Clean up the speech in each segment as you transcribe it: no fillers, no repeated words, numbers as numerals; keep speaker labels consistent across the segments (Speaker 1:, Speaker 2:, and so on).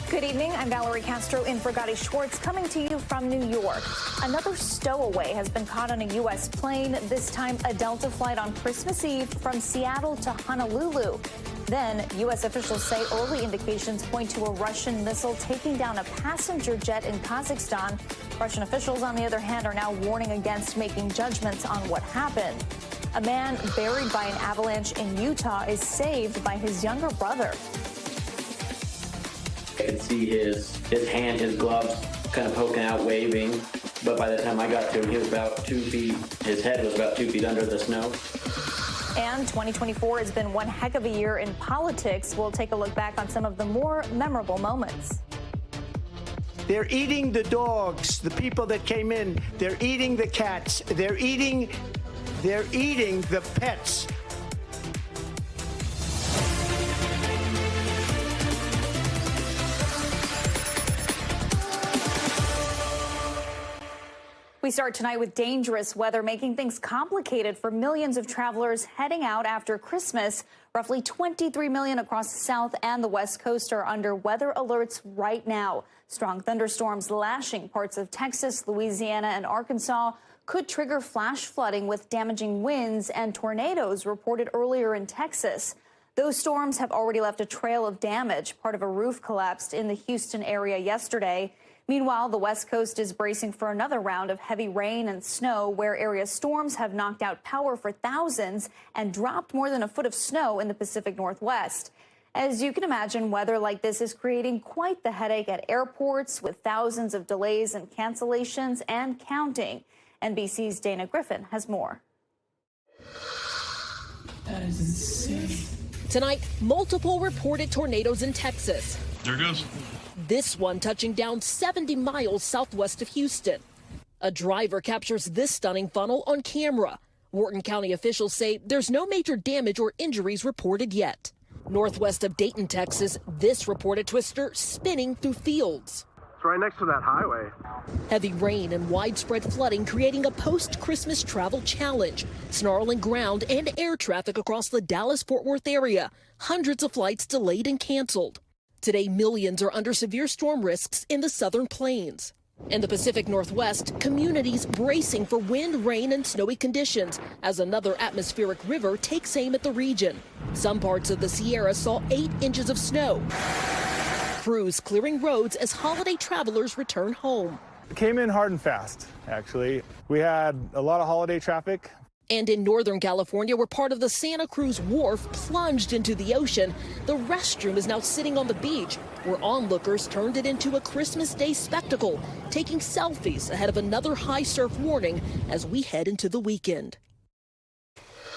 Speaker 1: Good evening. I'm Valerie Castro in for Gadi Schwartz, coming to you from New York. Another stowaway has been caught on a U.S. plane, this time a Delta flight on Christmas Eve from Seattle to Honolulu. Then, U.S. officials say early indications point to a Russian missile taking down a passenger jet in Kazakhstan. Russian officials, on the other hand, are now warning against making judgments on what happened. A man buried by an avalanche in Utah is saved by his younger brother.
Speaker 2: I could see his hand, his gloves kind of poking out, waving. But by the time I got to him, he was about 2 feet. His head was about 2 feet under the snow.
Speaker 1: And 2024 has been one heck of a year in politics. We'll take a look back on some of the more memorable moments.
Speaker 3: They're eating the dogs, the people that came in. They're eating the cats. They're eating the pets.
Speaker 1: We start tonight with dangerous weather, making things complicated for millions of travelers heading out after Christmas. Roughly 23 million across the South and the West Coast are under weather alerts right now. Strong thunderstorms lashing parts of Texas, Louisiana, and Arkansas could trigger flash flooding with damaging winds and tornadoes reported earlier in Texas. Those storms have already left a trail of damage. Part of a roof collapsed in the Houston area yesterday. Meanwhile, the West Coast is bracing for another round of heavy rain and snow, where area storms have knocked out power for thousands and dropped more than a foot of snow in the Pacific Northwest. As you can imagine, weather like this is creating quite the headache at airports, with thousands of delays and cancellations and counting. NBC's Dana Griffin has more.
Speaker 4: That is insane.
Speaker 5: Tonight, multiple reported tornadoes in Texas.
Speaker 4: There it goes.
Speaker 5: This one touching down 70 miles southwest of Houston. A driver captures this stunning funnel on camera. Wharton County officials say there's no major damage or injuries reported yet. Northwest of Dayton, Texas, this reported twister spinning through fields.
Speaker 6: It's right next to that highway.
Speaker 5: Heavy rain and widespread flooding creating a post-Christmas travel challenge. Snarling ground and air traffic across the Dallas-Fort Worth area. Hundreds of flights delayed and canceled. Today, millions are under severe storm risks in the southern plains. In the Pacific Northwest, communities bracing for wind, rain, and snowy conditions as another atmospheric river takes aim at the region. Some parts of the Sierra saw 8 inches of snow. Crews clearing roads as holiday travelers return home.
Speaker 7: It came in hard and fast, actually. We had a lot of holiday traffic.
Speaker 5: And in Northern California, where part of the Santa Cruz Wharf plunged into the ocean, the restroom is now sitting on the beach, where onlookers turned it into a Christmas Day spectacle, taking selfies ahead of another high surf warning as we head into the weekend.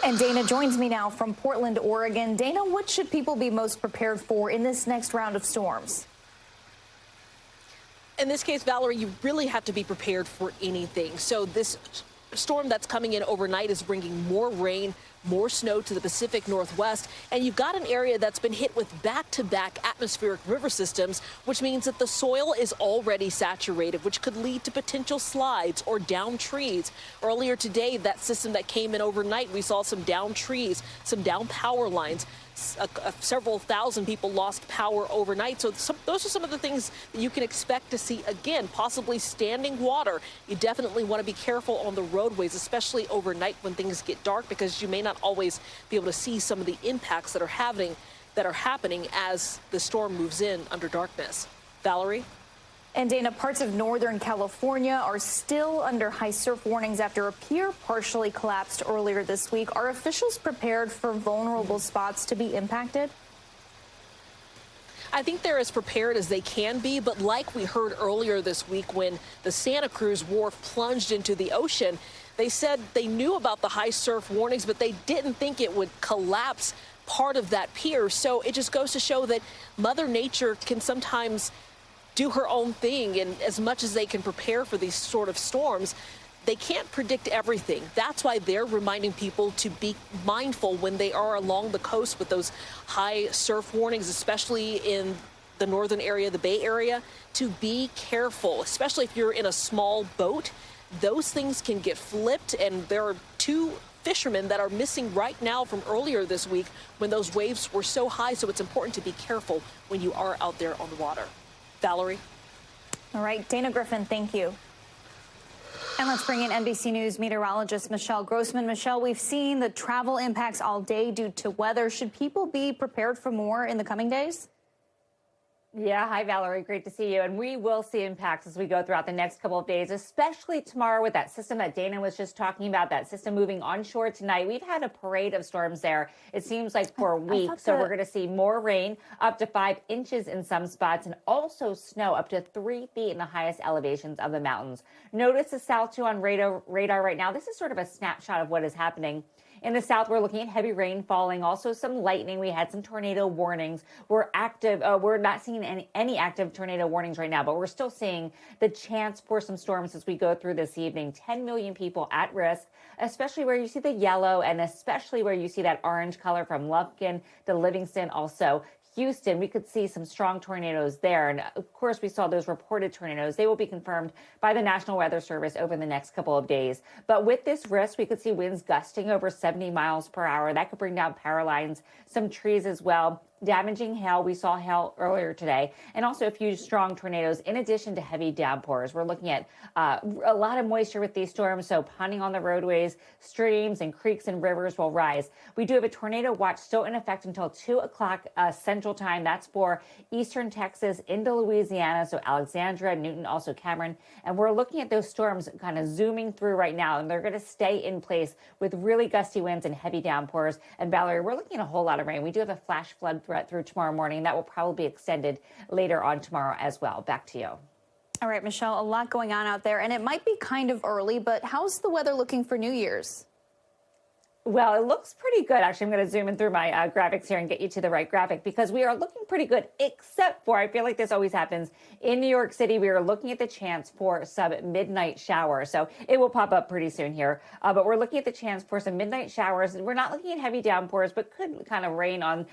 Speaker 1: And Dana joins me now from Portland, Oregon. Dana, what should people be most prepared for in this next round of storms?
Speaker 5: In this case, Valerie, you really have to be prepared for anything. So this storm that's coming in overnight is bringing more rain, more snow to the Pacific Northwest, and you've got an area that's been hit with back-to-back atmospheric river systems, which means that the soil is already saturated, which could lead to potential slides or downed trees. Earlier today, that system that came in overnight, we saw some downed trees, some downed power lines. Several thousand people lost power overnight. So those are some of the things that you can expect to see again, possibly standing water. You definitely want to be careful on the roadways, especially overnight when things get dark, because you may not always be able to see some of the impacts that are happening as the storm moves in under darkness. Valerie?
Speaker 1: And Dana, parts of Northern California are still under high surf warnings after a pier partially collapsed earlier this week. Are officials prepared for vulnerable spots to be impacted?
Speaker 5: I think they're as prepared as they can be, but like we heard earlier this week when the Santa Cruz Wharf plunged into the ocean, they said they knew about the high surf warnings, but they didn't think it would collapse part of that pier. So it just goes to show that Mother Nature can sometimes do her own thing, and as much as they can prepare for these sort of storms, they can't predict everything. That's why they're reminding people to be mindful when they are along the coast with those high surf warnings, especially in the northern area, the Bay Area, to be careful, especially if you're in a small boat. Those things can get flipped, and there are 2 fishermen that are missing right now from earlier this week when those waves were so high. So it's important to be careful when you are out there on the water. Valerie.
Speaker 1: All right, Dana Griffin, thank you. And let's bring in NBC News meteorologist Michelle Grossman. Michelle, we've seen the travel impacts all day due to weather. Should people be prepared for more in the coming days?
Speaker 8: Yeah, hi, Valerie. Great to see you. And we will see impacts as we go throughout the next couple of days, especially tomorrow with that system that Dana was just talking about, that system moving onshore tonight. We've had a parade of storms there, it seems like, for a week. So we're going to see more rain, up to 5 inches in some spots, and also snow up to 3 feet in the highest elevations of the mountains. Notice the south, too, on radar right now. This is sort of a snapshot of what is happening. In the south, we're looking at heavy rain falling, also some lightning. We had some tornado warnings. We're not seeing any active tornado warnings right now, but we're still seeing the chance for some storms as we go through this evening. 10 million people at risk, especially where you see the yellow and especially where you see that orange color from Lufkin to Livingston, also Houston. We could see some strong tornadoes there. And of course, we saw those reported tornadoes. They will be confirmed by the National Weather Service over the next couple of days. But with this risk, we could see winds gusting over 70 miles per hour. That could bring down power lines, some trees as well. Damaging hail. We saw hail earlier today, and also a few strong tornadoes in addition to heavy downpours. We're looking at a lot of moisture with these storms, so ponding on the roadways, streams and creeks and rivers will rise. We do have a tornado watch still in effect until 2 o'clock Central Time. That's for eastern Texas into Louisiana, so Alexandria, Newton, also Cameron. And we're looking at those storms kind of zooming through right now, and they're going to stay in place with really gusty winds and heavy downpours. And Valerie, we're looking at a whole lot of rain. We do have a flash flood threat through tomorrow morning. That will probably be extended later on tomorrow as well. Back to you.
Speaker 1: All right, Michelle, a lot going on out there, and it might be kind of early, but how's the weather looking for New Year's?
Speaker 8: Well, it looks pretty good. Actually, I'm going to zoom in through my graphics here and get you to the right graphic because we are looking pretty good, except for, I feel like this always happens, in New York City, we are looking at the chance for some midnight showers. So it will pop up pretty soon here. But we're looking at the chance for some midnight showers. We're not looking at heavy downpours, but could kind of rain on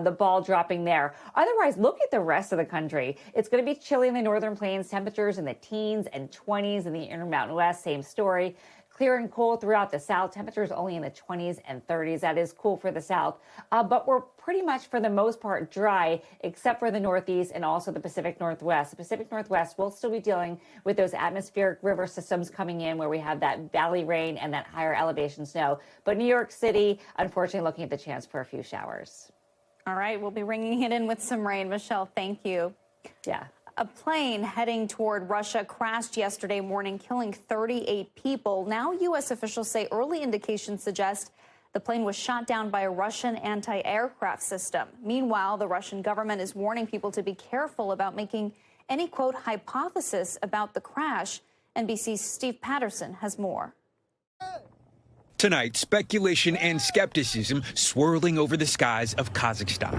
Speaker 8: the ball dropping there. Otherwise, look at the rest of the country. It's going to be chilly in the northern plains, temperatures in the teens and 20s in the Intermountain West. Same story. Clear and cool throughout the south. Temperatures only in the 20s and 30s. That is cool for the south. But we're pretty much, for the most part, dry, except for the northeast and also the Pacific Northwest. The Pacific Northwest will still be dealing with those atmospheric river systems coming in where we have that valley rain and that higher elevation snow. But New York City, unfortunately, looking at the chance for a few showers.
Speaker 1: All right, we'll be ringing it in with some rain. Michelle, thank you.
Speaker 8: Yeah.
Speaker 1: A plane heading toward Russia crashed yesterday morning, killing 38 people. Now, U.S. officials say early indications suggest the plane was shot down by a Russian anti-aircraft system. Meanwhile, the Russian government is warning people to be careful about making any, quote, hypothesis about the crash. NBC's Steve Patterson has more.
Speaker 9: Tonight, speculation and skepticism swirling over the skies of Kazakhstan,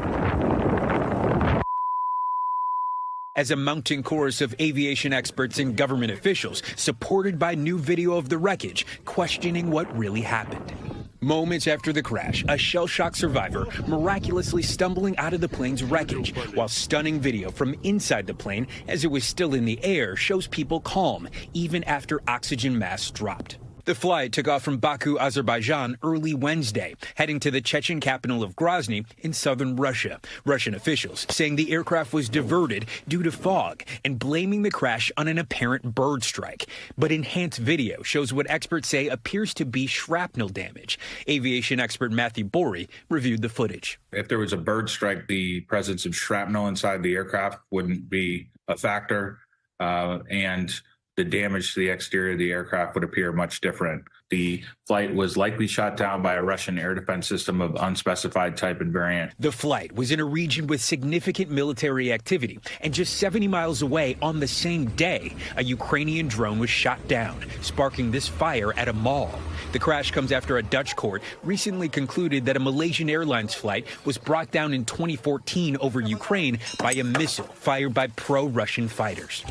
Speaker 9: as a mounting chorus of aviation experts and government officials, supported by new video of the wreckage, questioning what really happened. Moments after the crash, a shell-shock survivor miraculously stumbling out of the plane's wreckage, while stunning video from inside the plane as it was still in the air shows people calm, even after oxygen masks dropped. The flight took off from Baku, Azerbaijan early Wednesday, heading to the Chechen capital of Grozny in southern Russia. Russian officials saying the aircraft was diverted due to fog and blaming the crash on an apparent bird strike. But enhanced video shows what experts say appears to be shrapnel damage. Aviation expert Matthew Borey reviewed the footage.
Speaker 10: If there was a bird strike, the presence of shrapnel inside the aircraft wouldn't be a factor, and the damage to the exterior of the aircraft would appear much different. The flight was likely shot down by a Russian air defense system of unspecified type and variant.
Speaker 9: The flight was in a region with significant military activity, and just 70 miles away on the same day, a Ukrainian drone was shot down, sparking this fire at a mall. The crash comes after a Dutch court recently concluded that a Malaysian Airlines flight was brought down in 2014 over Ukraine by a missile fired by pro-Russian fighters.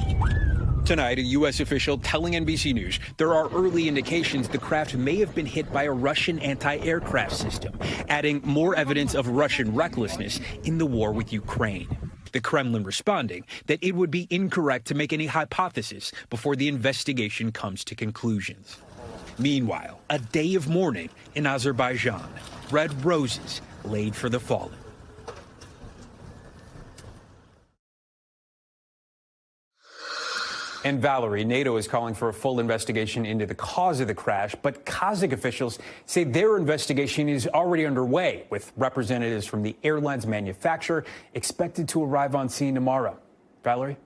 Speaker 9: Tonight, a U.S. official telling NBC News there are early indications the craft may have been hit by a Russian anti-aircraft system, adding more evidence of Russian recklessness in the war with Ukraine. The Kremlin responding that it would be incorrect to make any hypothesis before the investigation comes to conclusions. Meanwhile, a day of mourning in Azerbaijan, red roses laid for the fallen.
Speaker 11: And Valerie, NATO is calling for a full investigation into the cause of the crash, but Kazakh officials say their investigation is already underway, with representatives from the airline's manufacturer expected to arrive on scene tomorrow. Valerie?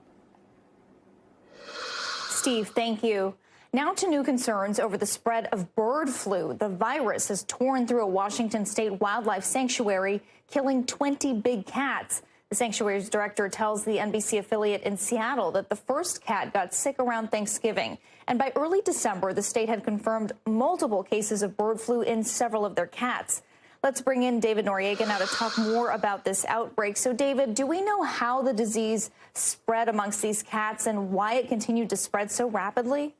Speaker 1: Steve, thank you. Now to new concerns over the spread of bird flu. The virus has torn through a Washington state wildlife sanctuary, killing 20 big cats. The sanctuary's director tells the NBC affiliate in Seattle that the first cat got sick around Thanksgiving. And by early December, the state had confirmed multiple cases of bird flu in several of their cats. Let's bring in David Noriega now to talk more about this outbreak. So, David, do we know how the disease spread amongst these cats and why it continued to spread so rapidly?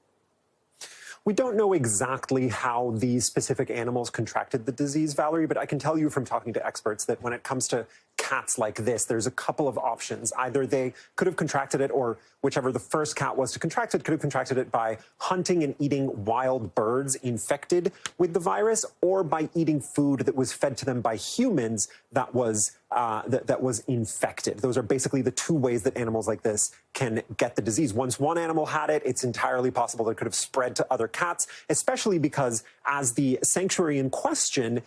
Speaker 12: We don't know exactly how these specific animals contracted the disease, Valerie, but I can tell you from talking to experts that when it comes to cats like this, there's a couple of options. Either they could have contracted it, or whichever the first cat was to contract it, could have contracted it by hunting and eating wild birds infected with the virus, or by eating food that was fed to them by humans that was infected. Those are basically the two ways that animals like this can get the disease. Once one animal had it, it's entirely possible that it could have spread to other cats, especially because, as the sanctuary in question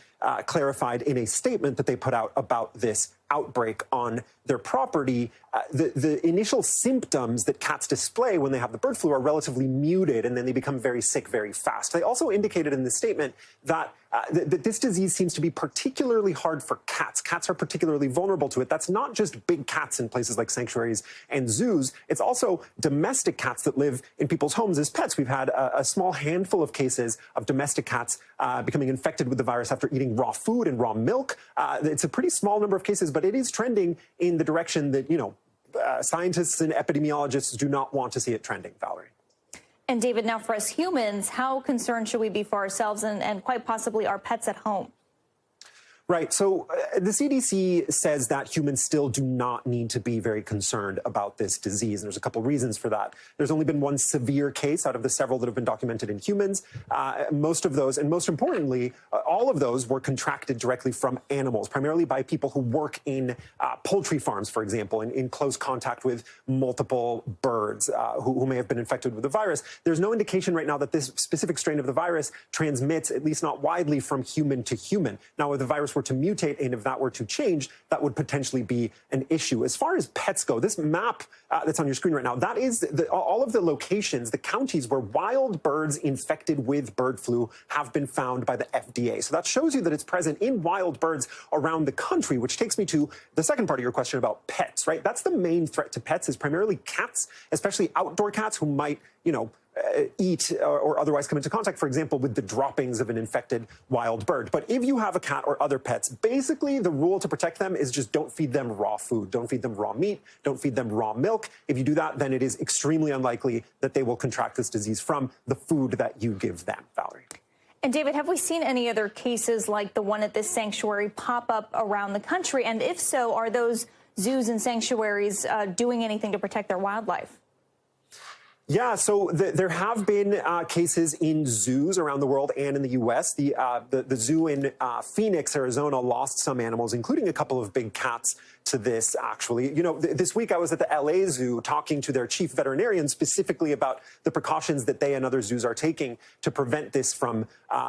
Speaker 12: clarified in a statement that they put out about this outbreak on their property, the initial symptoms that cats display when they have the bird flu are relatively muted, and then they become very sick very fast. They also indicated in the statement that that this disease seems to be particularly hard for cats. Cats are particularly vulnerable to it. That's not just big cats in places like sanctuaries and zoos. It's also domestic cats that live in people's homes as pets. We've had a small handful of cases of domestic cats becoming infected with the virus after eating raw food and raw milk. It's a pretty small number of cases, but it is trending in the direction that, scientists and epidemiologists do not want to see it trending, Valerie.
Speaker 1: And David, now for us humans, how concerned should we be for ourselves and quite possibly our pets at home?
Speaker 12: Right. So the CDC says that humans still do not need to be very concerned about this disease. And there's a couple reasons for that. There's only been one severe case out of the several that have been documented in humans. Most of those, and most importantly, all of those were contracted directly from animals, primarily by people who work in poultry farms, for example, in close contact with multiple birds who may have been infected with the virus. There's no indication right now that this specific strain of the virus transmits, at least not widely, from human to human. Now, if the virus were to mutate and if that were to change, that would potentially be an issue. As far as pets go, this map that's on your screen right now, that is all of the locations, the counties where wild birds infected with bird flu have been found by the FDA. So that shows you that it's present in wild birds around the country, which takes me to the second part of your question about pets, right? That's the main threat to pets, is primarily cats, especially outdoor cats who might, eat or otherwise come into contact, for example, with the droppings of an infected wild bird. But if you have a cat or other pets, basically the rule to protect them is just don't feed them raw food. Don't feed them raw meat. Don't feed them raw milk. If you do that, then it is extremely unlikely that they will contract this disease from the food that you give them, Valerie.
Speaker 1: And David, have we seen any other cases like the one at this sanctuary pop up around the country? And if so, are those zoos and sanctuaries doing anything to protect their wildlife?
Speaker 12: Yeah, so there have been cases in zoos around the world and in the U.S. The zoo in Phoenix, Arizona, lost some animals, including a couple of big cats, to this, actually. This week I was at the L.A. Zoo talking to their chief veterinarian specifically about the precautions that they and other zoos are taking to prevent this from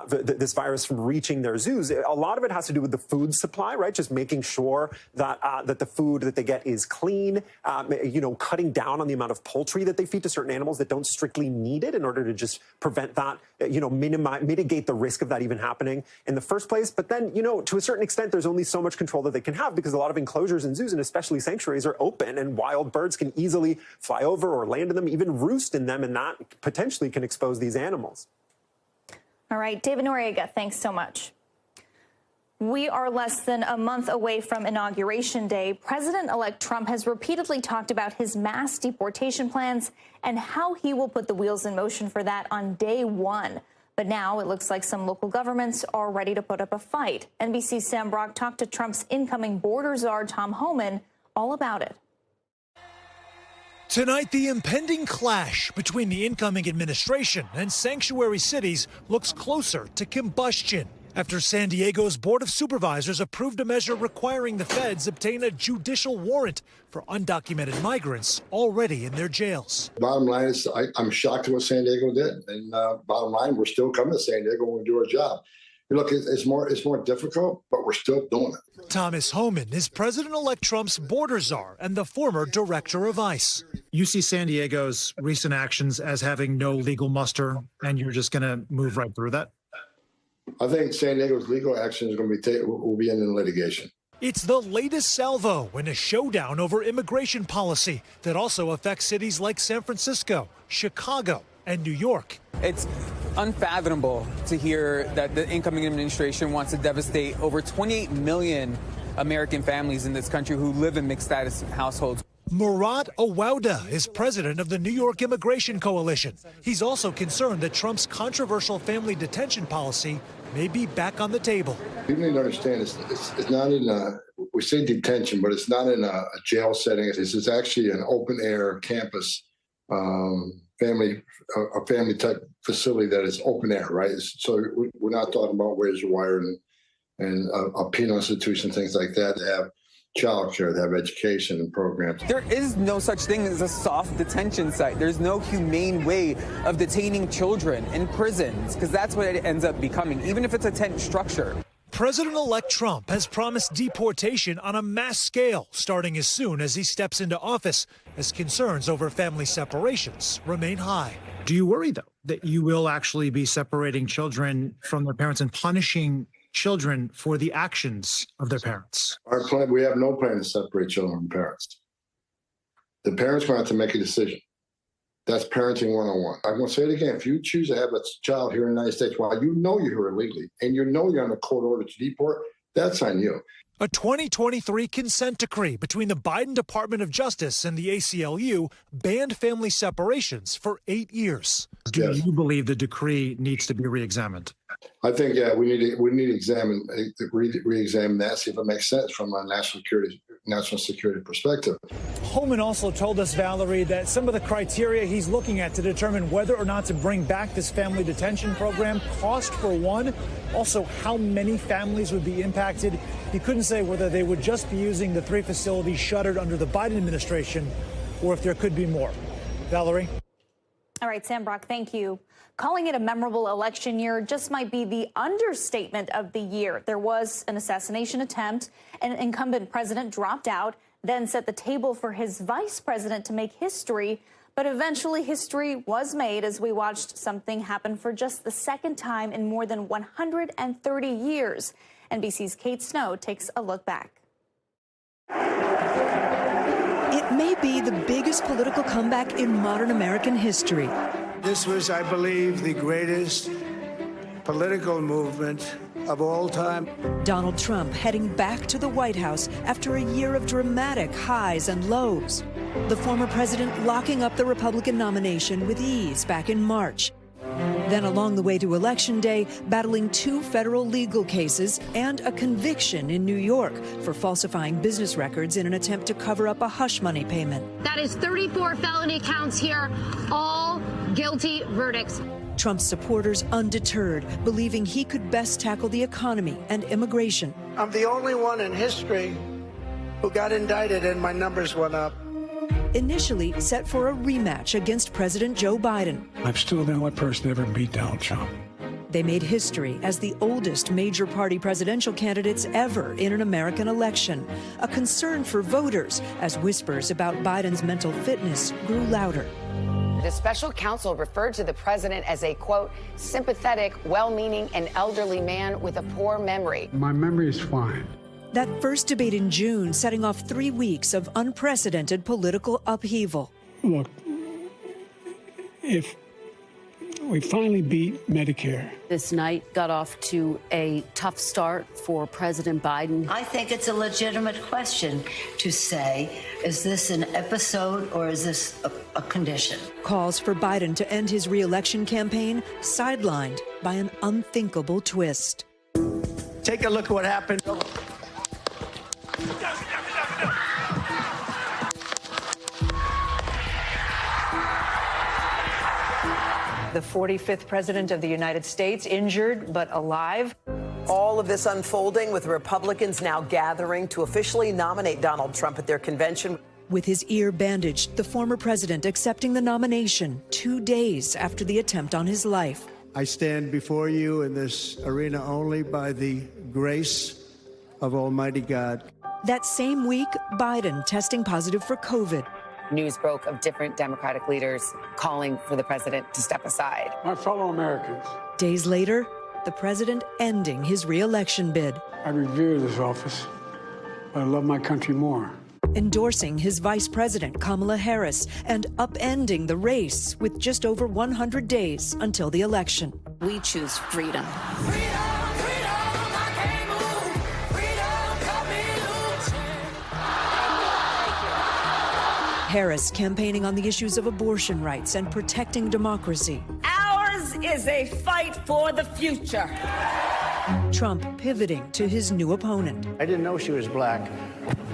Speaker 12: this virus from reaching their zoos. A lot of it has to do with the food supply, right? Just making sure that that the food that they get is clean, cutting down on the amount of poultry that they feed to certain animals that don't strictly need it in order to just prevent that, mitigate the risk of that even happening in the first place. But then, to a certain extent, there's only so much control that they can have, because a lot of enclosures in zoos and especially sanctuaries are open, and wild birds can easily fly over or land in them, even roost in them, and that potentially can expose these animals.
Speaker 1: All right, David Noriega, thanks so much. We are less than a month away from Inauguration Day. President-elect Trump has repeatedly talked about his mass deportation plans and how he will put the wheels in motion for that on day one. But now it looks like some local governments are ready to put up a fight. NBC's Sam Brock talked to Trump's incoming border czar, Tom Homan, all about it.
Speaker 13: Tonight, the impending clash between the incoming administration and sanctuary cities looks closer to combustion. after San Diego's Board of Supervisors approved a measure requiring the feds obtain a judicial warrant for undocumented migrants already in their jails.
Speaker 14: Bottom line is, I'm shocked at what San Diego did. And bottom line, we're still coming to San Diego when we do our job. Look, it's more difficult, but we're still doing it.
Speaker 13: Thomas Homan is President-elect Trump's border czar and the former director of ICE.
Speaker 15: You see San Diego's recent actions as having no legal muster, and you're just going to move right through that?
Speaker 14: I think San Diego's legal action is going to be will be in litigation.
Speaker 13: It's the latest salvo in a showdown over immigration policy that also affects cities like San Francisco, Chicago, and New York.
Speaker 16: It's unfathomable to hear that the incoming administration wants to devastate over 28 million American families in this country who live in mixed status households.
Speaker 13: Murad Awauda is president of the New York Immigration Coalition. He's also concerned that Trump's controversial family detention policy may be back on the table.
Speaker 14: People need to understand it's not in we say detention, but it's not in a jail setting. This is actually an open air campus family type facility that is open air, right? So we're not talking about razor wire and a penal institution, things like that. They have child care, they have education and programs.
Speaker 16: There is no such thing as a soft detention site. There's no humane way of detaining children in prisons, because that's what it ends up becoming, even if it's a tent structure.
Speaker 13: President-elect Trump has promised deportation on a mass scale starting as soon as he steps into office, as concerns over family separations remain high.
Speaker 15: Do you worry, though, that you will actually be separating children from their parents and punishing children for the actions of their parents?
Speaker 14: Our plan, we have no plan to separate children from parents. The parents are going to have to make a decision. That's parenting 101. I'm going to say it again. If you choose to have a child here in the United States while you know you're here illegally and you know you're on a court order to deport, that's on you.
Speaker 13: A 2023 consent decree between the Biden Department of Justice and the ACLU banned family separations for 8 years.
Speaker 15: Do you believe the decree needs to be reexamined?
Speaker 14: I think, we need to re-examine that, see if it makes sense from a national security perspective.
Speaker 17: Homan also told us, Valerie, that some of the criteria he's looking at to determine whether or not to bring back this family detention program, cost for one, also how many families would be impacted. He couldn't say whether they would just be using the 3 facilities shuttered under the Biden administration or if there could be more. Valerie?
Speaker 1: All right, Sam Brock, thank you. Calling it a memorable election year just might be the understatement of the year. There was an assassination attempt. An incumbent president dropped out, then set the table for his vice president to make history. But eventually history was made as we watched something happen for just the second time in more than 130 years. NBC's Kate Snow takes a look back.
Speaker 18: It may be the biggest political comeback in modern American history.
Speaker 3: This was, I believe, the greatest political movement of all time.
Speaker 18: Donald Trump heading back to the White House after a year of dramatic highs and lows. The former president locking up the Republican nomination with ease back in March. Then along the way to Election Day, battling 2 federal legal cases and a conviction in New York for falsifying business records in an attempt to cover up a hush money payment.
Speaker 19: That is 34 felony counts here, all guilty verdicts.
Speaker 18: Trump's supporters undeterred, believing he could best tackle the economy and immigration.
Speaker 3: I'm the only one in history who got indicted and my numbers went up.
Speaker 18: Initially set for a rematch against President Joe Biden.
Speaker 4: I'm still the only person to ever beat Donald Trump.
Speaker 18: They made history as the oldest major party presidential candidates ever in an American election. A concern for voters as whispers about Biden's mental fitness grew louder.
Speaker 20: The special counsel referred to the president as a, quote, sympathetic, well-meaning, and elderly man with a poor memory.
Speaker 4: My memory is fine.
Speaker 18: That first debate in June setting off 3 weeks of unprecedented political upheaval.
Speaker 4: Look, if we finally beat Medicare.
Speaker 21: This night got off to a tough start for President Biden.
Speaker 22: I think it's a legitimate question to say, is this an episode or is this a condition?
Speaker 18: Calls for Biden to end his re-election campaign sidelined by an unthinkable twist.
Speaker 3: Take a look at what happened.
Speaker 23: The 45th president of the United States, injured but alive.
Speaker 2: All of this unfolding with Republicans now gathering to officially nominate Donald Trump at their convention.
Speaker 18: With his ear bandaged, the former president accepting the nomination 2 days after the attempt on his life.
Speaker 3: I stand before you in this arena only by the grace of Almighty God.
Speaker 18: That same week, Biden testing positive for COVID.
Speaker 20: News broke of different Democratic leaders calling for the president to step aside.
Speaker 4: My fellow Americans,
Speaker 18: Days later, the president ending his re-election bid.
Speaker 4: I revere this office, but I love my country more.
Speaker 18: Endorsing his vice president, Kamala Harris, and upending the race with just over 100 days until the election.
Speaker 21: We choose freedom.
Speaker 18: Harris campaigning on the issues of abortion rights and protecting democracy.
Speaker 6: Ours is a fight for the future.
Speaker 18: Trump pivoting to his new opponent.
Speaker 3: I didn't know she was black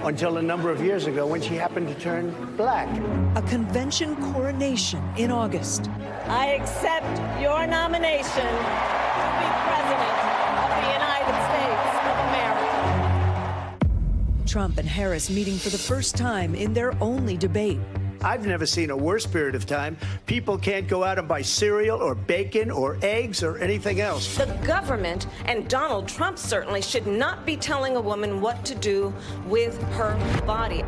Speaker 3: until a number of years ago when she happened to turn black.
Speaker 18: A convention coronation in August.
Speaker 6: I accept your nomination to be president of the United States of America.
Speaker 18: Trump and Harris meeting for the first time in their only debate.
Speaker 3: I've never seen a worse period of time. People can't go out and buy cereal or bacon or eggs or anything else.
Speaker 6: The government and Donald Trump certainly should not be telling a woman what to do with her body.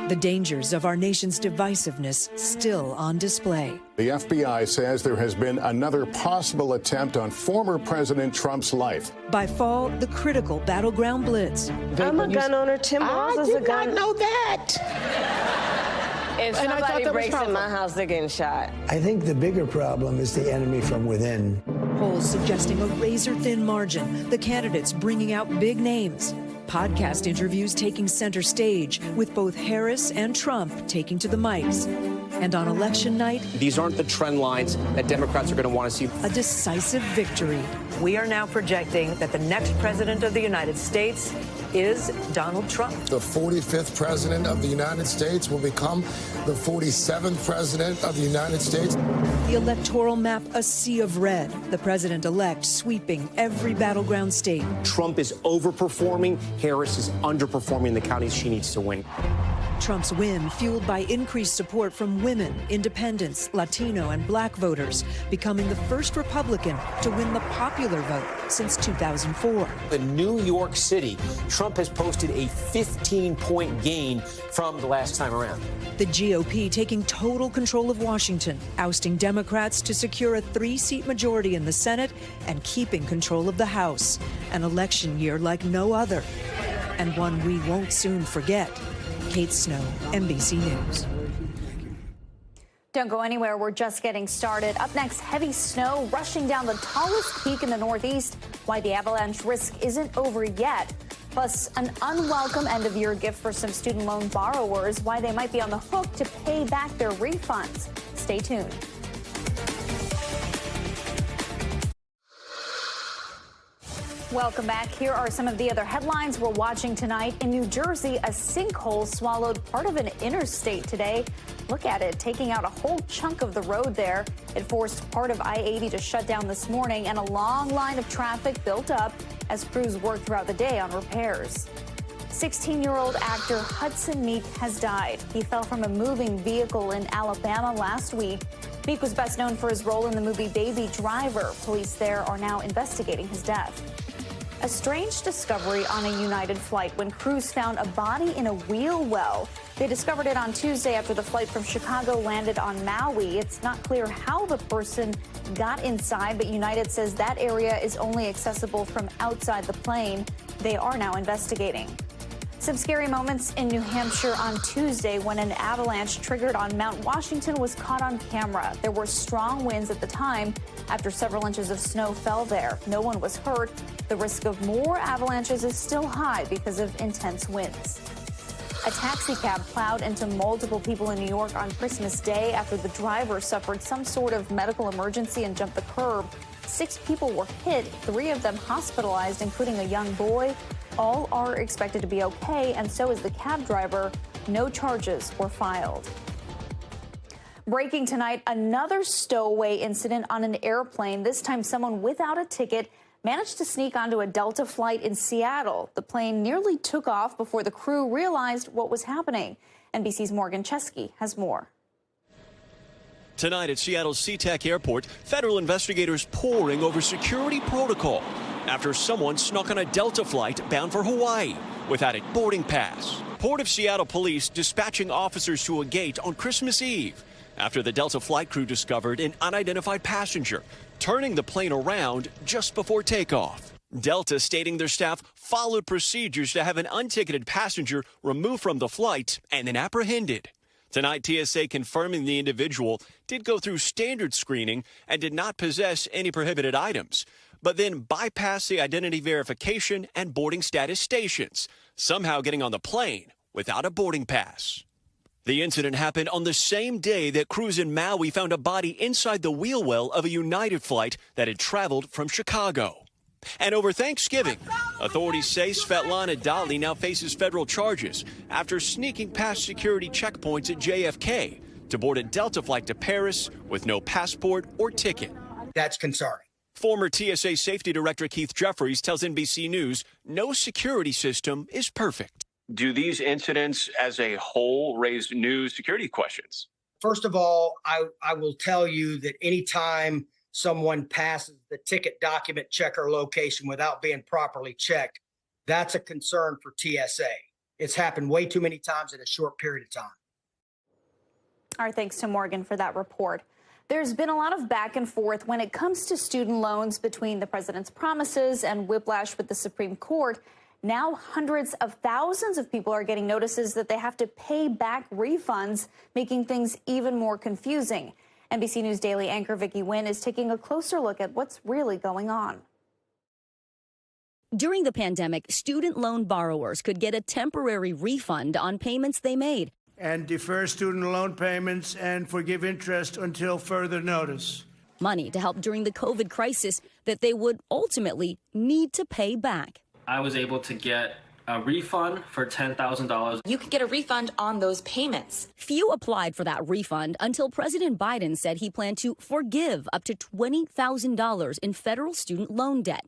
Speaker 18: The dangers of our nation's divisiveness still on display.
Speaker 23: The FBI says there has been another possible attempt on former President Trump's life.
Speaker 18: By fall, the critical battleground blitz.
Speaker 6: I'm a gun owner. Tim Walz is a gun.
Speaker 2: I did not know that.
Speaker 6: If somebody breaks in my house, they're getting shot.
Speaker 3: I think the bigger problem is the enemy from within.
Speaker 18: Polls suggesting a razor-thin margin, the candidates bringing out big names. Podcast interviews taking center stage, with both Harris and Trump taking to the mics. And on election night,
Speaker 24: these aren't the trend lines that Democrats are going to want to see.
Speaker 18: A decisive victory.
Speaker 2: We are now projecting that the next president of the United States is Donald Trump.
Speaker 25: The 45th president of the United States will become the 47th president of the United States.
Speaker 18: The electoral map a sea of red. The president-elect sweeping every battleground state.
Speaker 24: Trump is overperforming. Harris is underperforming the counties she needs to win.
Speaker 18: Trump's win fueled by increased support from women, independents, Latino and black voters, becoming the first Republican to win the popular vote since 2004.
Speaker 24: In New York City, Trump has posted a 15-point gain from the last time around.
Speaker 18: The GOP taking total control of Washington, ousting Democrats to secure a 3-seat majority in the Senate and keeping control of the House. An election year like no other, and one we won't soon forget. Kate Snow, NBC News.
Speaker 1: Don't go anywhere. We're just getting started. Up next, heavy snow rushing down the tallest peak in the Northeast. Why the avalanche risk isn't over yet. Plus, an unwelcome end-of-year gift for some student loan borrowers. Why they might be on the hook to pay back their refunds. Stay tuned. Welcome back. Here are some of the other headlines we're watching tonight. In New Jersey, a sinkhole swallowed part of an interstate today. Look at it, taking out a whole chunk of the road there. It forced part of I-80 to shut down this morning, and a long line of traffic built up as crews worked throughout the day on repairs. 16-year-old actor Hudson Meek has died. He fell from a moving vehicle in Alabama last week. Meek was best known for his role in the movie Baby Driver. Police there are now investigating his death. A strange discovery on a United flight when crews found a body in a wheel well. They discovered it on Tuesday after the flight from Chicago landed on Maui. It's not clear how the person got inside, but United says that area is only accessible from outside the plane. They are now investigating. Some scary moments in New Hampshire on Tuesday when an avalanche triggered on Mount Washington was caught on camera. There were strong winds at the time after several inches of snow fell there. No one was hurt. The risk of more avalanches is still high because of intense winds. A taxi cab plowed into multiple people in New York on Christmas Day after the driver suffered some sort of medical emergency and jumped the curb. 6 people were hit, 3 of them hospitalized, including a young boy. All are expected to be okay, and so is the cab driver. No charges were filed. Breaking tonight, another stowaway incident on an airplane. This time, someone without a ticket managed to sneak onto a Delta flight in Seattle. The plane nearly took off before the crew realized what was happening. NBC's Morgan Chesky has more.
Speaker 5: Tonight at Seattle's SeaTac Airport, federal investigators poring over security protocol after someone snuck on a Delta flight bound for Hawaii without a boarding pass. Port of Seattle police dispatching officers to a gate on Christmas Eve after the Delta flight crew discovered an unidentified passenger turning the plane around just before takeoff. Delta stating their staff followed procedures to have an unticketed passenger removed from the flight and then apprehended. Tonight, TSA confirming the individual did go through standard screening and did not possess any prohibited items, but then bypassed the identity verification and boarding status stations, somehow getting on the plane without a boarding pass. The incident happened on the same day that crews in Maui found a body inside the wheel well of a United flight that had traveled from Chicago. And over Thanksgiving, authorities say Svetlana Dateline now faces federal charges after sneaking past security checkpoints at JFK to board a Delta flight to Paris with no passport or ticket.
Speaker 7: That's concerning.
Speaker 5: Former TSA Safety Director Keith Jeffries tells NBC News no security system is perfect. Do these incidents as a whole raise new security questions?
Speaker 7: First of all, I will tell you that anytime someone passes the ticket document checker location without being properly checked, that's a concern for TSA. It's happened way too many times in a short period of time.
Speaker 1: Our thanks to Morgan for that report. There's been a lot of back and forth when it comes to student loans between the president's promises and whiplash with the Supreme Court. Now hundreds of thousands of people are getting notices that they have to pay back refunds, making things even more confusing. NBC News Daily anchor Vicky Nguyen is taking a closer look at what's really going on.
Speaker 8: During the pandemic, student loan borrowers could get a temporary refund on payments they made.
Speaker 3: And defer student loan payments and forgive interest until further notice.
Speaker 8: Money to help during the COVID crisis that they would ultimately need to pay back.
Speaker 9: I was able to get a refund for $10,000.
Speaker 10: You could get a refund on those payments.
Speaker 8: Few applied for that refund until President Biden said he planned to forgive up to $20,000 in federal student loan debt.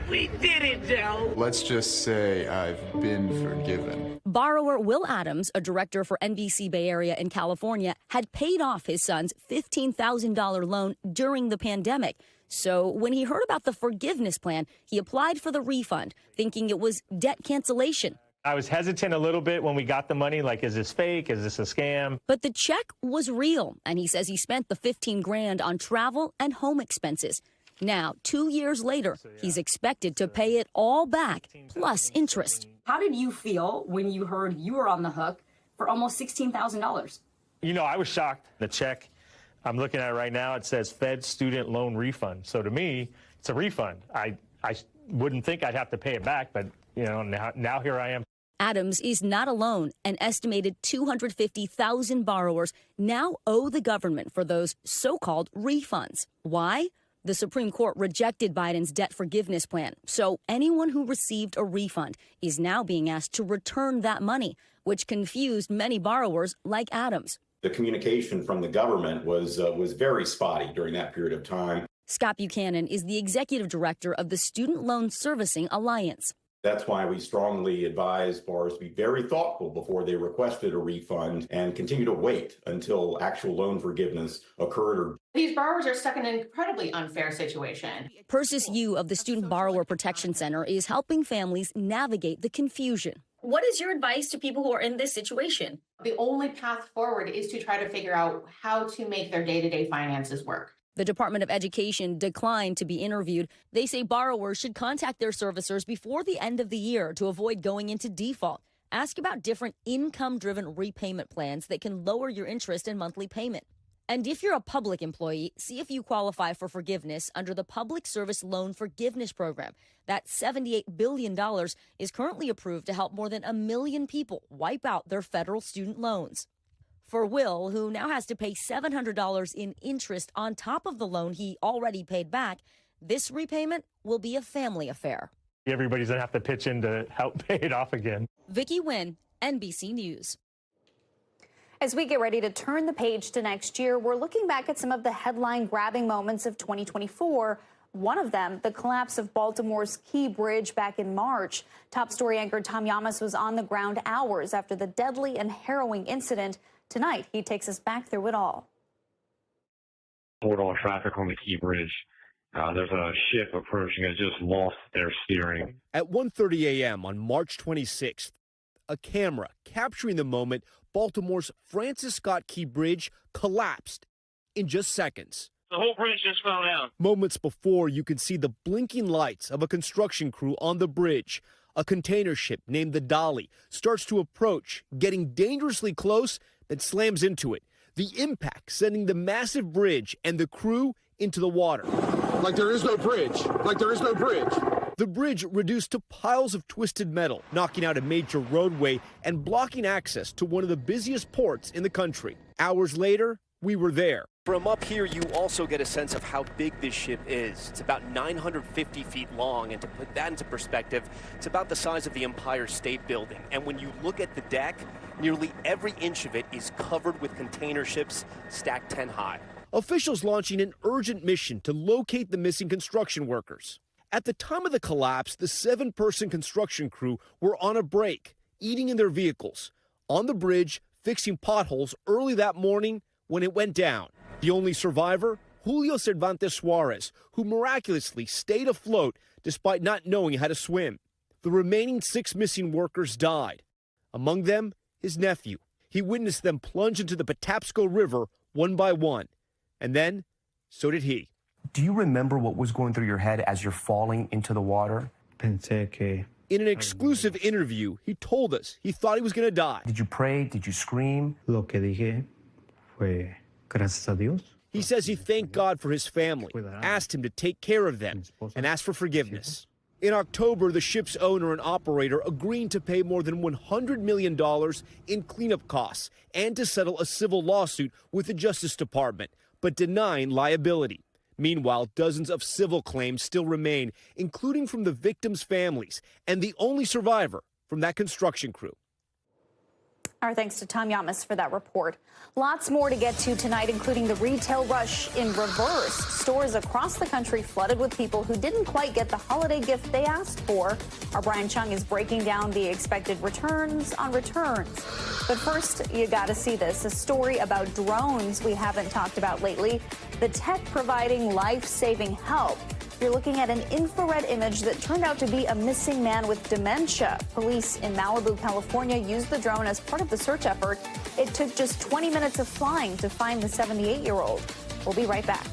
Speaker 26: We did it, Joe.
Speaker 27: Let's just say I've been forgiven.
Speaker 8: Borrower Will Adams, a director for NBC Bay Area in California, had paid off his son's $15,000 loan during the pandemic. So when he heard about the forgiveness plan, he applied for the refund, thinking it was debt cancellation.
Speaker 28: I was hesitant a little bit when we got the money, like, is this fake? Is this a scam?
Speaker 8: But the check was real, and he says he spent the $15,000 on travel and home expenses. Now, 2 years later, he's expected to pay it all back, plus interest.
Speaker 10: How did you feel when you heard you were on the hook for almost $16,000?
Speaker 28: You know, I was shocked. The check I'm looking at right now, it says Fed student loan refund. So to me, it's a refund. I wouldn't think I'd have to pay it back, but, you know, now here I am.
Speaker 8: Adams is not alone. An estimated 250,000 borrowers now owe the government for those so-called refunds. Why? The Supreme Court rejected Biden's debt forgiveness plan. So anyone who received a refund is now being asked to return that money, which confused many borrowers like Adams.
Speaker 29: The communication from the government was very spotty during that period of time.
Speaker 8: Scott Buchanan is the executive director of the Student Loan Servicing Alliance.
Speaker 29: That's why we strongly advise borrowers to be very thoughtful before they requested a refund and continue to wait until actual loan forgiveness occurred.
Speaker 10: These borrowers are stuck in an incredibly unfair situation.
Speaker 8: Persis Yu of the Student Borrower Protection Center is helping families navigate the confusion.
Speaker 10: What is your advice to people who are in this situation?
Speaker 30: The only path forward is to try to figure out how to make their day-to-day finances work.
Speaker 8: The Department of Education declined to be interviewed. They say borrowers should contact their servicers before the end of the year to avoid going into default. Ask about different income-driven repayment plans that can lower your interest and monthly payment. And if you're a public employee, see if you qualify for forgiveness under the Public Service Loan Forgiveness Program. That $78 billion is currently approved to help more than 1 million people wipe out their federal student loans. For Will, who now has to pay $700 in interest on top of the loan he already paid back, this repayment will be a family affair.
Speaker 28: Everybody's going to have to pitch in to help pay it off again.
Speaker 8: Vicky Nguyen, NBC News.
Speaker 1: As we get ready to turn the page to next year, we're looking back at some of the headline-grabbing moments of 2024, One of them, the collapse of Baltimore's Key Bridge back in March. Top story anchor Tom Yamas was on the ground hours after the deadly and harrowing incident. Tonight, he takes us back through it all.
Speaker 11: All traffic on the Key Bridge. There's a ship approaching. Has just lost their steering.
Speaker 12: At 1:30 a.m. on March 26th, a camera capturing the moment Baltimore's Francis Scott Key Bridge collapsed in just seconds.
Speaker 11: The whole bridge just fell down.
Speaker 12: Moments before, you can see the blinking lights of a construction crew on the bridge. A container ship named the Dolly starts to approach, getting dangerously close, then slams into it. The impact sending the massive bridge and the crew into the water.
Speaker 25: Like there is no bridge. Like there is no bridge.
Speaker 12: The bridge reduced to piles of twisted metal, knocking out a major roadway and blocking access to one of the busiest ports in the country. Hours later, we were there.
Speaker 5: From up here, you also get a sense of how big this ship is. It's about 950 feet long, and to put that into perspective, it's about the size of the Empire State Building. And when you look at the deck, nearly every inch of it is covered with container ships stacked 10 high.
Speaker 12: Officials launching an urgent mission to locate the missing construction workers. At the time of the collapse, the 7-person construction crew were on a break, eating in their vehicles, on the bridge, fixing potholes early that morning when it went down. The only survivor, Julio Cervantes Suarez, who miraculously stayed afloat despite not knowing how to swim. The remaining 6 missing workers died. Among them, his nephew. He witnessed them plunge into the Patapsco River one by one. And then, so did he.
Speaker 13: Do you remember what was going through your head as you're falling into the water?
Speaker 12: In an exclusive interview, he told us he thought he was going to die.
Speaker 13: Did you pray? Did you scream?
Speaker 12: He says he thanked God for his family, asked him to take care of them, and asked for forgiveness. In October, the ship's owner and operator agreed to pay more than $100 million in cleanup costs and to settle a civil lawsuit with the Justice Department, but denying liability. Meanwhile, dozens of civil claims still remain, including from the victims' families and the only survivor from that construction crew.
Speaker 1: Our thanks to Tom Yamas for that report. Lots more to get to tonight, including the retail rush in reverse. Stores across the country flooded with people who didn't quite get the holiday gift they asked for. Our Brian Chung is breaking down the expected returns on returns. But first, you got to see this, a story about drones we haven't talked about lately. The tech providing life-saving help. You're looking at an infrared image that turned out to be a missing man with dementia. Police in Malibu, California used the drone as part of the search effort. It took just 20 minutes of flying to find the 78-year-old. We'll be right back.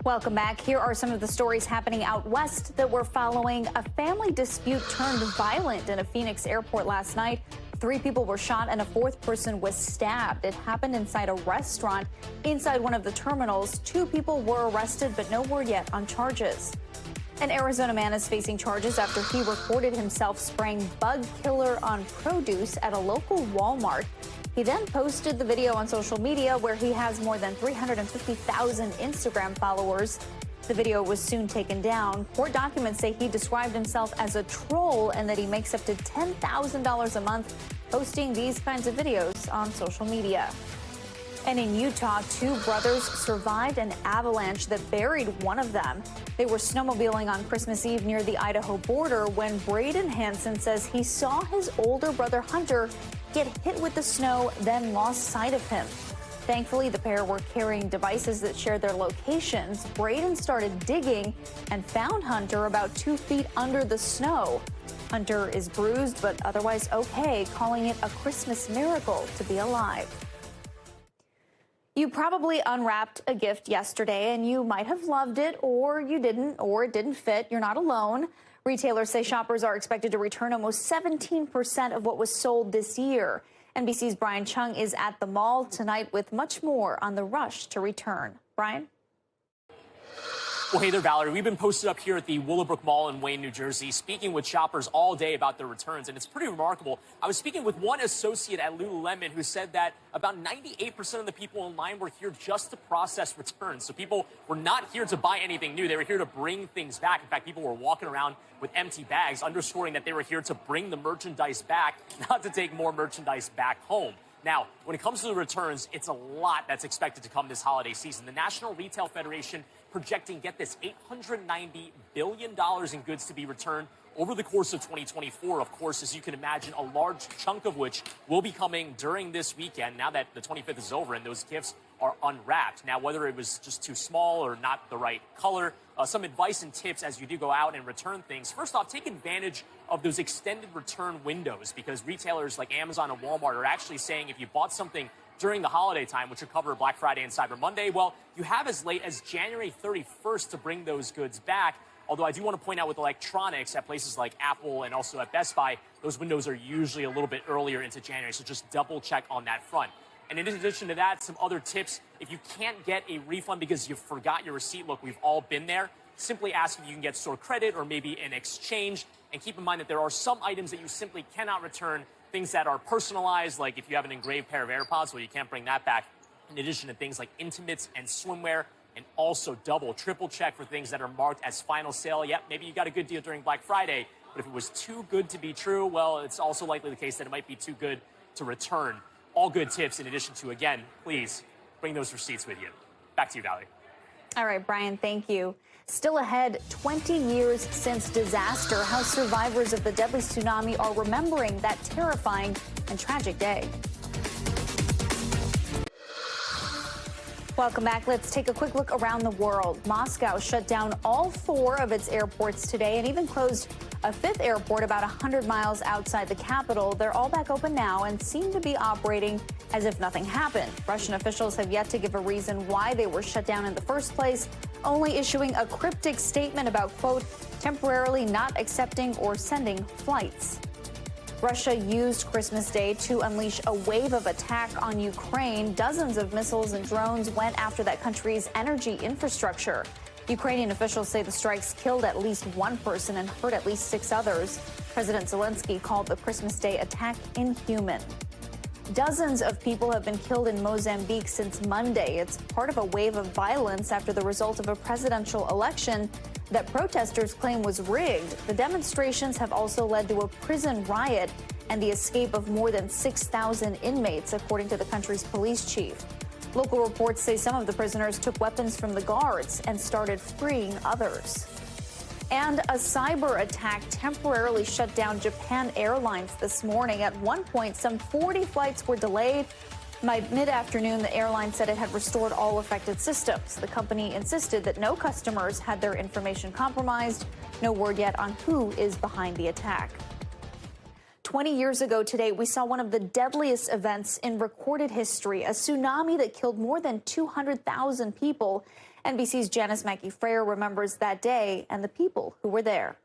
Speaker 1: Welcome back. Here are some of the stories happening out west that we're following. A family dispute turned violent in a Phoenix airport last night. 3 people were shot and a 4th person was stabbed. It happened inside a restaurant inside one of the terminals. 2 people were arrested, but no word yet on charges. An Arizona man is facing charges after he recorded himself spraying bug killer on produce at a local Walmart. He then posted the video on social media, where he has more than 350,000 Instagram followers. The video was soon taken down. Court documents say he described himself as a troll and that he makes up to $10,000 a month posting these kinds of videos on social media. And in Utah, 2 brothers survived an avalanche that buried one of them. They were snowmobiling on Christmas Eve near the Idaho border when Braden Hansen says he saw his older brother Hunter get hit with the snow, then lost sight of him. Thankfully, the pair were carrying devices that shared their locations. Braden started digging and found Hunter about 2 feet under the snow. Hunter is bruised but otherwise okay, calling it a Christmas miracle to be alive. You probably unwrapped a gift yesterday and you might have loved it, or you didn't, or it didn't fit. You're not alone. Retailers say shoppers are expected to return almost 17% of what was sold this year. NBC's Brian Chung is at the mall tonight with much more on the rush to return. Brian?
Speaker 14: Well, hey there, Valerie. We've been posted up here at the Willowbrook Mall in Wayne, New Jersey, speaking with shoppers all day about their returns, and it's pretty remarkable. I was speaking with one associate at Lululemon who said that about 98% of the people in line were here just to process returns. So people were not here to buy anything new. They were here to bring things back. In fact, people were walking around with empty bags, underscoring that they were here to bring the merchandise back, not to take more merchandise back home. Now, when it comes to the returns, it's a lot that's expected to come this holiday season. The National Retail Federation projecting, get this, $890 billion in goods to be returned over the course of 2024. Of course, as you can imagine, a large chunk of which will be coming during this weekend now that the 25th is over and those gifts are unwrapped. Now, whether it was just too small or not the right color, some advice and tips as you do go out and return things. First off, take advantage of those extended return windows, because retailers like Amazon and Walmart are actually saying if you bought something during the holiday time, which would cover Black Friday and Cyber Monday, well, you have as late as January 31st to bring those goods back. Although I do want to point out with electronics at places like Apple and also at Best Buy, those windows are usually a little bit earlier into January, so just double check on that front. And in addition to that, some other tips. If you can't get a refund because you forgot your receipt, look, we've all been there. Simply ask if you can get store credit or maybe an exchange. And keep in mind that there are some items that you simply cannot return, things that are personalized, like if you have an engraved pair of AirPods, well, you can't bring that back. In addition to things like intimates and swimwear. And also double, triple check for things that are marked as final sale. Yep, maybe you got a good deal during Black Friday, but if it was too good to be true, well, it's also likely the case that it might be too good to return. All good tips in addition to, again, please bring those receipts with you. Back to you, Valerie.
Speaker 1: All right, Brian, thank you. Still ahead, 20 years since disaster, how survivors of the deadly tsunami are remembering that terrifying and tragic day. Welcome back. Let's take a quick look around the world. Moscow shut down all 4 of its airports today and even closed a 5th airport about 100 miles outside the capital. They're all back open now and seem to be operating as if nothing happened. Russian officials have yet to give a reason why they were shut down in the first place, only issuing a cryptic statement about, quote, temporarily not accepting or sending flights. Russia used Christmas Day to unleash a wave of attack on Ukraine. Dozens of missiles and drones went after that country's energy infrastructure. Ukrainian officials say the strikes killed at least 1 person and hurt at least 6 others. President Zelensky called the Christmas Day attack inhuman. Dozens of people have been killed in Mozambique since Monday. It's part of a wave of violence after the result of a presidential election that protesters claim was rigged. The demonstrations have also led to a prison riot and the escape of more than 6,000 inmates, according to the country's police chief. Local reports say some of the prisoners took weapons from the guards and started freeing others. And a cyber attack temporarily shut down Japan Airlines this morning. At one point, some 40 flights were delayed. By mid-afternoon, the airline said it had restored all affected systems. The company insisted that no customers had their information compromised. No word yet on who is behind the attack. 20 years ago today, we saw one of the deadliest events in recorded history, a tsunami that killed more than 200,000 people. NBC's Janice Mackey-Frayer remembers that day and the people who were there.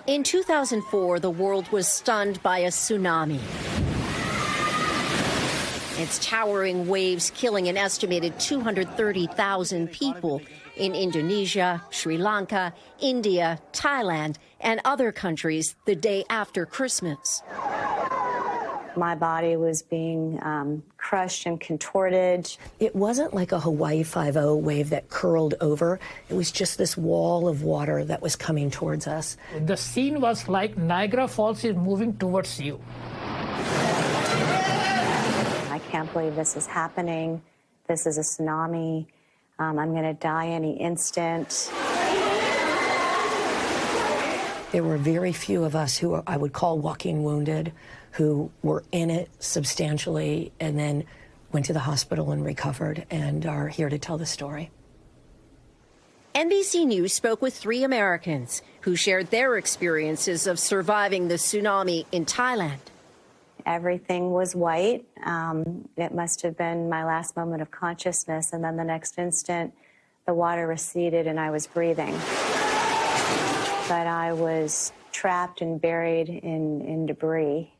Speaker 4: In 2004, the world was stunned by a tsunami. Its towering waves killing an estimated 230,000 people in Indonesia, Sri Lanka, India, Thailand, and other countries the day after Christmas.
Speaker 6: My body was being crushed and contorted.
Speaker 15: It wasn't like a Hawaii 5-0 wave that curled over. It was just this wall of water that was coming towards us.
Speaker 16: The scene was like Niagara Falls is moving towards you.
Speaker 6: I can't believe this is happening. This is a tsunami. I'm going to die any instant.
Speaker 15: There were very few of us who I would call walking wounded, who were in it substantially and then went to the hospital and recovered and are here to tell the story.
Speaker 4: NBC News spoke with 3 Americans who shared their experiences of surviving the tsunami in Thailand.
Speaker 6: Everything was white. It must have been my last moment of consciousness, and then the next instant, the water receded and I was breathing. But I was trapped and buried in debris.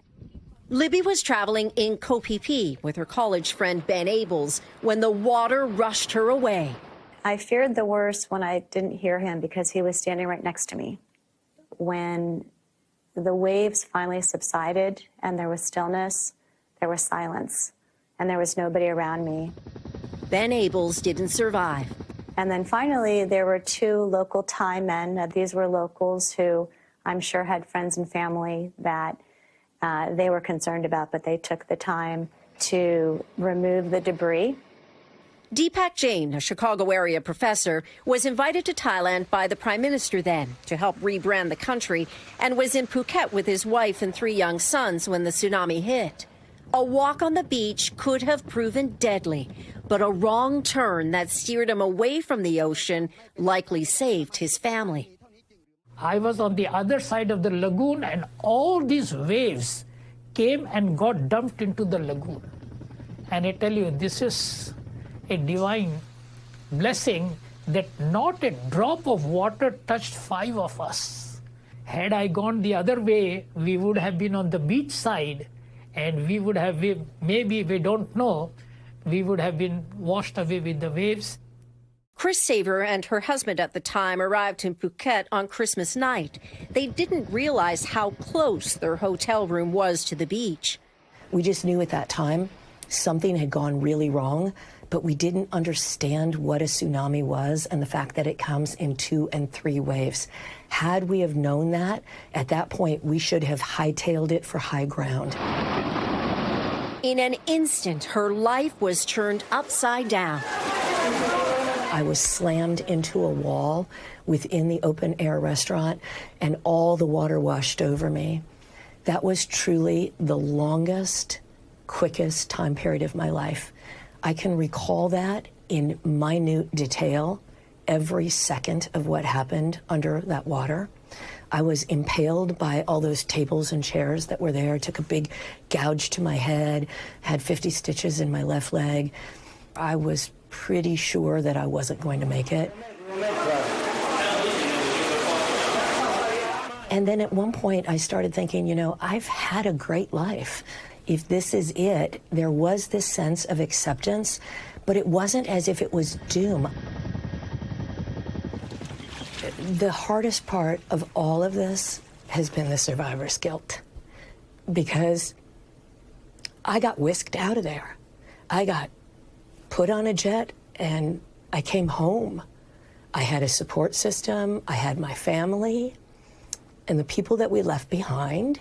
Speaker 4: Libby was traveling in Koh Phi Phi with her college friend Ben Abels when the water rushed her away.
Speaker 6: I feared the worst when I didn't hear him because he was standing right next to me. When the waves finally subsided and there was stillness, there was silence, and there was nobody around me.
Speaker 4: Ben Abels didn't survive.
Speaker 6: And then finally, there were 2 local Thai men. These were locals who I'm sure had friends and family that they were concerned about, but they took the time to remove the debris.
Speaker 4: Deepak Jain, a Chicago area professor, was invited to Thailand by the prime minister then to help rebrand the country and was in Phuket with his wife and 3 young sons when the tsunami hit. A walk on the beach could have proven deadly, but a wrong turn that steered him away from the ocean likely saved his family.
Speaker 16: I was on the other side of the lagoon, and all these waves came and got dumped into the lagoon. And I tell you, this is a divine blessing that not a drop of water touched 5 of us. Had I gone the other way, we would have been on the beach side, and we would have, maybe, we don't know, we would have been washed away with the waves.
Speaker 4: Chris Saver and her husband at the time arrived in Phuket on Christmas night. They didn't realize how close their hotel room was to the beach.
Speaker 15: We just knew at that time something had gone really wrong, but we didn't understand what a tsunami was and the fact that it comes in 2 and 3 waves. Had we have known that, at that point, we should have hightailed it for high ground.
Speaker 4: In an instant, her life was turned upside down.
Speaker 15: I was slammed into a wall within the open-air restaurant, and all the water washed over me. That was truly the longest, quickest time period of my life. I can recall that in minute detail, every second of what happened under that water. I was impaled by all those tables and chairs that were there, took a big gouge to my head, had 50 stitches in my left leg. I was pretty sure that I wasn't going to make it. And then at one point I started thinking, you know, I've had a great life. If this is it, there was this sense of acceptance, but it wasn't as if it was doom. The hardest part of all of this has been the survivor's guilt, because I got whisked out of there. I got put on a jet and I came home. I had a support system, I had my family, and the people that we left behind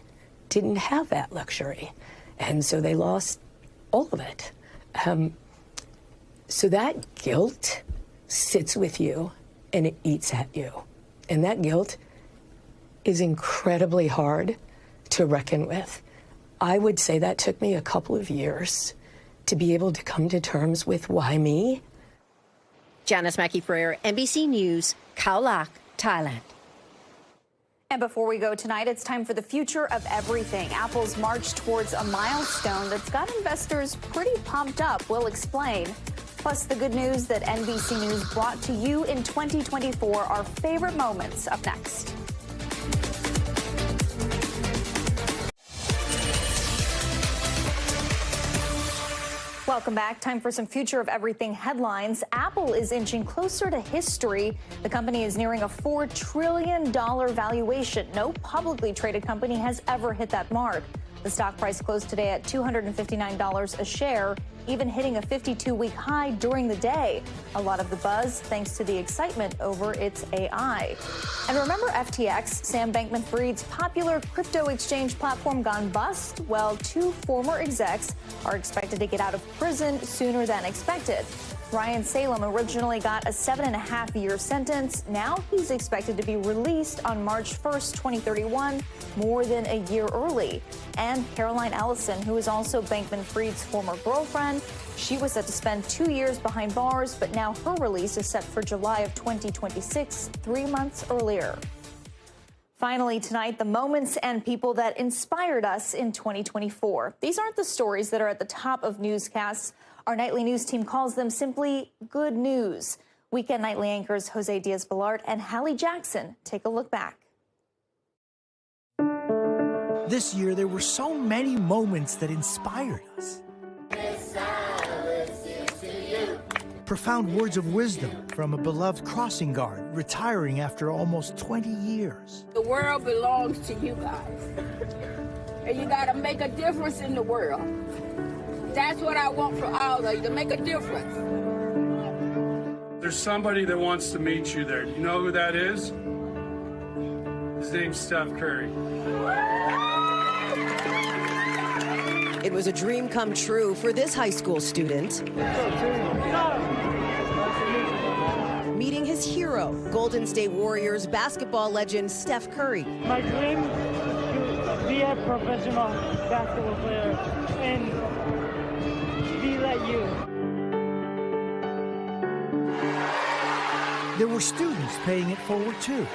Speaker 15: didn't have that luxury. And so they lost all of it. So that guilt sits with you and it eats at you. And that guilt is incredibly hard to reckon with. I would say that took me a couple of years to be able to come to terms with why me.
Speaker 4: Janice Mackey-Freer, NBC News, Khao Lak, Thailand.
Speaker 1: And before we go tonight, it's time for the future of everything. Apple's march towards a milestone that's got investors pretty pumped up. We'll explain. Plus, the good news that NBC News brought to you in 2024, our favorite moments, up next. Welcome back. Time for some future of everything headlines. Apple is inching closer to history. The company is nearing a $4 trillion valuation. No publicly traded company has ever hit that mark. The stock price closed today at $259 a share, even hitting a 52-week high during the day. A lot of the buzz thanks to the excitement over its AI. And remember FTX, Sam Bankman-Fried's popular crypto exchange platform gone bust? Well, 2 former execs are expected to get out of prison sooner than expected. Ryan Salem originally got a 7.5-year sentence. Now he's expected to be released on March 1st, 2031, more than a year early. And Caroline Ellison, who is also Bankman-Fried's former girlfriend, she was set to spend 2 years behind bars, but now her release is set for July of 2026, 3 months earlier. Finally tonight, the moments and people that inspired us in 2024. These aren't the stories that are at the top of newscasts. Our nightly news team calls them simply good news. Weekend nightly anchors Jose Diaz-Balart and Hallie Jackson take a look back.
Speaker 2: This year, there were so many moments that inspired us. Profound words of wisdom from a beloved crossing guard retiring after almost 20 years.
Speaker 7: The world belongs to you guys, and you got to make a difference in the world. That's what I want for all of you, to make a difference.
Speaker 17: There's somebody that wants to meet you there. You know who that is? His name's Steph Curry.
Speaker 3: It was a dream come true for this high school student. Meeting his hero, Golden State Warriors basketball legend Steph Curry.
Speaker 9: My dream is to be a professional basketball player and be like you.
Speaker 2: There were students paying it forward too.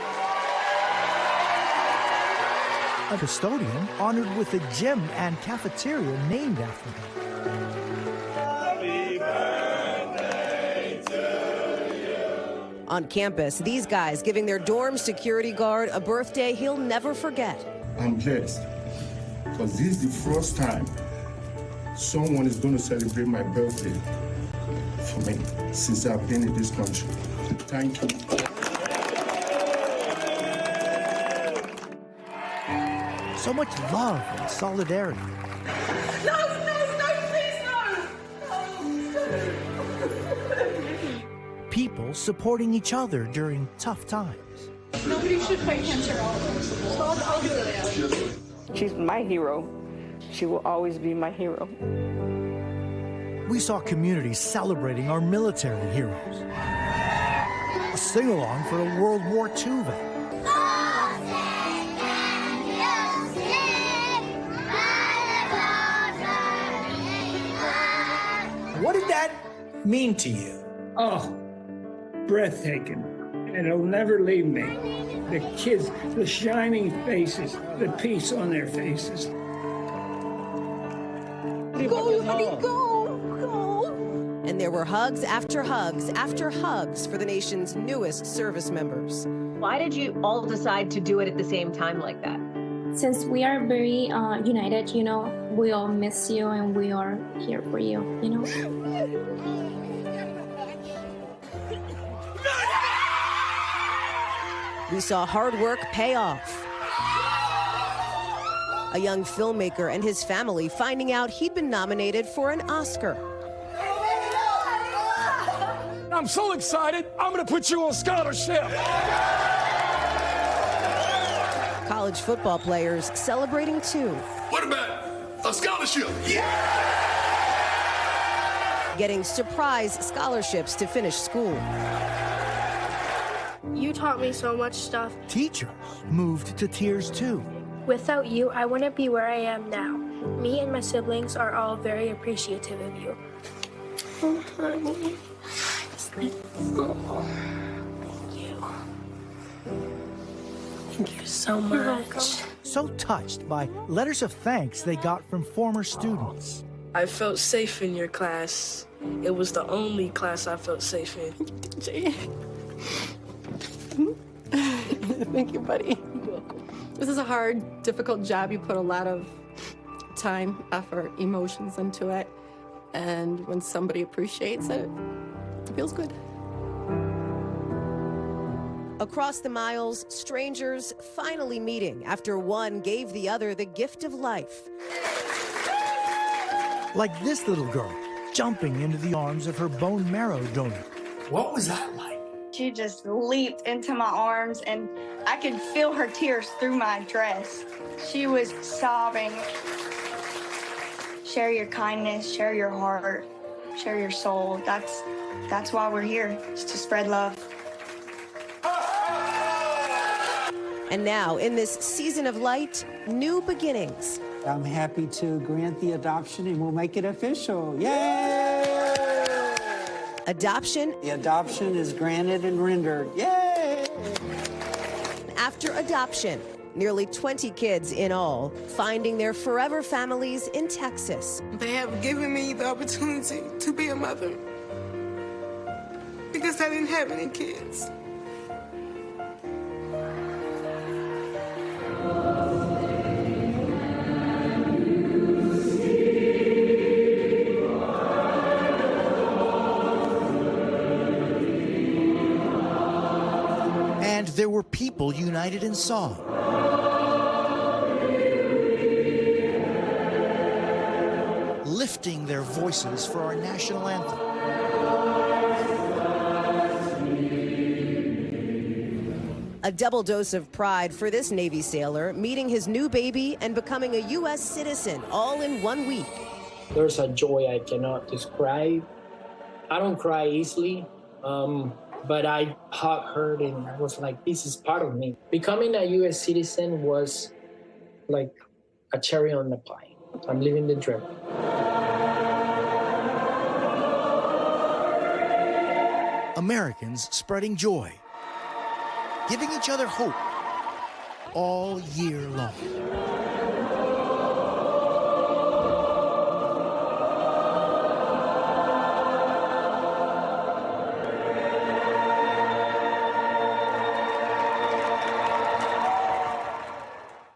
Speaker 2: A custodian honored with a gym and cafeteria named after him.
Speaker 18: Happy birthday to you.
Speaker 3: On campus, these guys giving their dorm security guard a birthday he'll never forget.
Speaker 25: I'm blessed because this is the first time someone is going to celebrate my birthday for me since I've been in this country. Thank you.
Speaker 2: So much love and solidarity.
Speaker 18: No, please, no.
Speaker 2: People supporting each other during tough times.
Speaker 18: Nobody should fight cancer alone.
Speaker 19: She's my hero. She will always be my hero.
Speaker 2: We saw communities celebrating our military heroes. A sing-along for a World War II vet.
Speaker 20: What did that mean to you?
Speaker 16: Oh, breathtaking. And it'll never leave me. The kids, the shining faces, the peace on their faces.
Speaker 3: Go, honey, go. And there were hugs after hugs after hugs for the nation's newest service members.
Speaker 4: Why did you all decide to do it at the same time like that?
Speaker 9: Since we are very united, you know, we all miss you and we are here for you, you know?
Speaker 3: We saw hard work pay off. A young filmmaker and his family finding out he'd been nominated for an Oscar.
Speaker 17: I'm so excited, I'm gonna put you on scholarship.
Speaker 3: College football players celebrating too.
Speaker 18: What about a scholarship? Yeah!
Speaker 3: Getting surprise scholarships to finish school.
Speaker 9: You taught me so much stuff.
Speaker 2: Teachers moved to tears too.
Speaker 9: Without you, I wouldn't be where I am now. Me and my siblings are all very appreciative of you. Oh, honey. Oh, thank you. Thank you so much.
Speaker 2: So touched by letters of thanks they got from former students.
Speaker 21: I felt safe in your class. It was the only class I felt safe in.
Speaker 22: Thank you, buddy. This is a hard, difficult job. You put a lot of time, effort, emotions into it. And when somebody appreciates it, it feels good.
Speaker 3: Across the miles, strangers finally meeting after one gave the other the gift of life.
Speaker 2: Like this little girl, jumping into the arms of her bone marrow donor.
Speaker 20: What was that like?
Speaker 23: She just leaped into my arms and I could feel her tears through my dress. She was sobbing. Share your kindness, share your heart, share your soul. That's why we're here, is to spread love.
Speaker 3: And now, in this season of light, new beginnings.
Speaker 24: I'm happy to grant the adoption and we'll make it official. Yay!
Speaker 3: Adoption.
Speaker 24: The adoption is granted and rendered. Yay!
Speaker 3: After adoption, nearly 20 kids in all, finding their forever families in Texas.
Speaker 21: They have given me the opportunity to be a mother because I didn't have any kids.
Speaker 2: And there were people united in song. Lifting their voices for our national anthem.
Speaker 3: A double dose of pride for this Navy sailor, meeting his new baby and becoming a U.S. citizen all in 1 week.
Speaker 24: There's a joy I cannot describe. I don't cry easily, but I hugged her and I was like, this is part of me. Becoming a U.S. citizen was like a cherry on the pie. I'm living the dream.
Speaker 2: Americans spreading joy, giving each other hope all year long.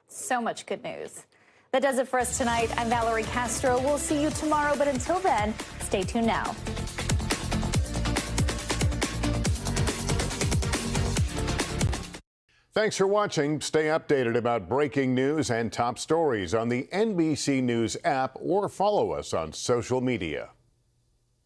Speaker 1: So much good news. That does it for us tonight. I'm Valerie Castro. We'll see you tomorrow, but until then, stay tuned now.
Speaker 5: Thanks for watching. Stay updated about breaking news and top stories on the NBC News app or follow us on social media.